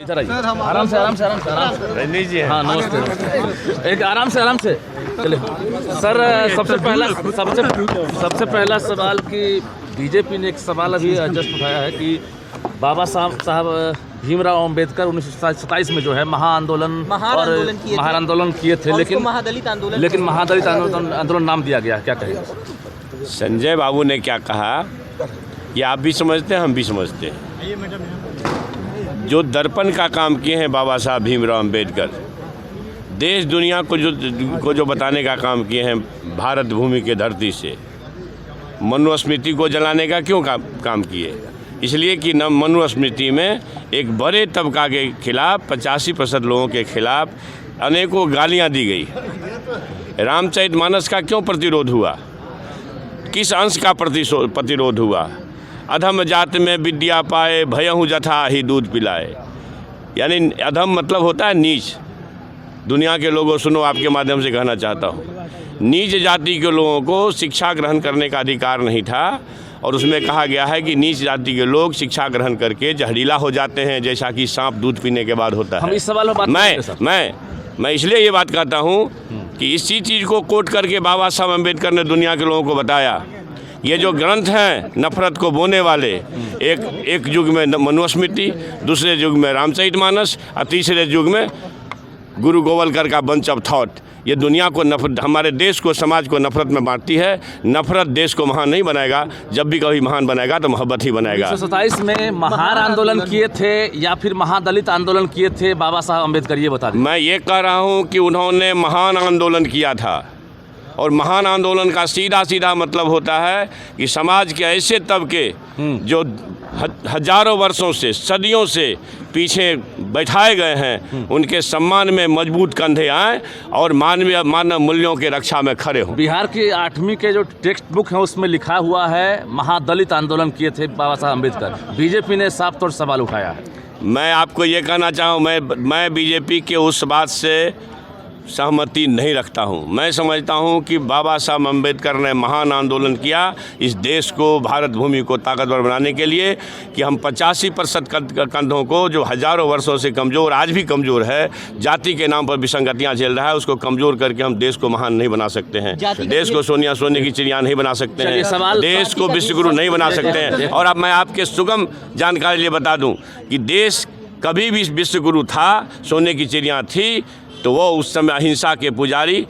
इधर आइए, आराम से आराम से आराम से आराम से। रजनीश जी हाँ नमस्ते। एक आराम से चले सर। सबसे पहला सवाल कि बीजेपी ने एक सवाल अभी जस्ट उठाया है कि बाबा साहब भीमराव अंबेडकर 1927 में जो है महाआंदोलन किए थे, लेकिन महादलित आंदोलन नाम दिया गया। क्या कहेंगे? संजय बाबू ने क्या कहा ये आप भी समझते हैं, हम भी समझते हैं। जो दर्पण का काम किए हैं बाबा साहब भीमराव अंबेडकर, देश दुनिया को जो बताने का काम किए हैं भारत भूमि के धरती से, मनुस्मृति को जलाने का क्यों काम किए? इसलिए कि न मनुस्मृति में एक बड़े तबका के खिलाफ 85% लोगों के खिलाफ अनेकों गालियां दी गई। रामचरितमानस का क्यों प्रतिरोध हुआ? किस अंश का प्रतिरोध हुआ? अधम जात में विद्या पाए, भयहु जथा ही दूध पिलाए। यानी अधम मतलब होता है नीच। दुनिया के लोगों सुनो, आपके माध्यम से कहना चाहता हूँ, नीच जाति के लोगों को शिक्षा ग्रहण करने का अधिकार नहीं था। और उसमें कहा गया है कि नीच जाति के लोग शिक्षा ग्रहण करके जहरीला हो जाते हैं, जैसा कि सांप दूध पीने के बाद होता है। हम इस सवाल में मैं इसलिए ये बात कहता हूँ कि इसी चीज़ को कोट करके बाबा साहब अम्बेडकर ने दुनिया के लोगों को बताया। ये जो ग्रंथ हैं नफरत को बोने वाले, एक युग में मनुस्मृति, दूसरे युग में रामचरितमानस और तीसरे युग में गुरु गोवलकर का बंच ऑफ थॉट, ये दुनिया को नफरत, हमारे देश को, समाज को नफरत में बांटती है। नफरत देश को महान नहीं बनाएगा। जब भी कभी महान बनाएगा तो मोहब्बत ही बनाएगा। 1927 में महान आंदोलन किए थे या फिर महादलित आंदोलन किए थे बाबा साहब अम्बेडकर, ये बता दें। मैं ये कह रहा हूँ कि उन्होंने महान आंदोलन किया था, और महान आंदोलन का सीधा मतलब होता है कि समाज के ऐसे तबके जो हजारों वर्षों से, सदियों से पीछे बैठाए गए हैं, उनके सम्मान में मजबूत कंधे आए और मानव मूल्यों के रक्षा में खड़े हों। बिहार की 8वीं के जो टेक्स्ट बुक है उसमें लिखा हुआ है महादलित आंदोलन किए थे बाबा साहब अम्बेडकर। बीजेपी ने साफ तौर सवाल उठाया है। मैं आपको ये कहना चाहूँ, मैं बीजेपी के उस बात से सहमति नहीं रखता हूं। मैं समझता हूं कि बाबा साहब अम्बेडकर ने महान आंदोलन किया इस देश को, भारत भूमि को ताकतवर बनाने के लिए, कि हम 85% कंधों को, जो हजारों वर्षों से कमज़ोर, आज भी कमज़ोर है, जाति के नाम पर विसंगतियां झेल रहा है, उसको कमज़ोर करके हम देश को महान नहीं बना सकते हैं। देश को सोने की चिड़िया नहीं बना सकते हैं। देश को विश्वगुरु नहीं बना सकते हैं। और अब मैं आपके सुगम जानकारी लिए बता दूँ कि देश कभी भी विश्वगुरु था, सोने की चिड़िया थी, तो वो उस समय अहिंसा के पुजारी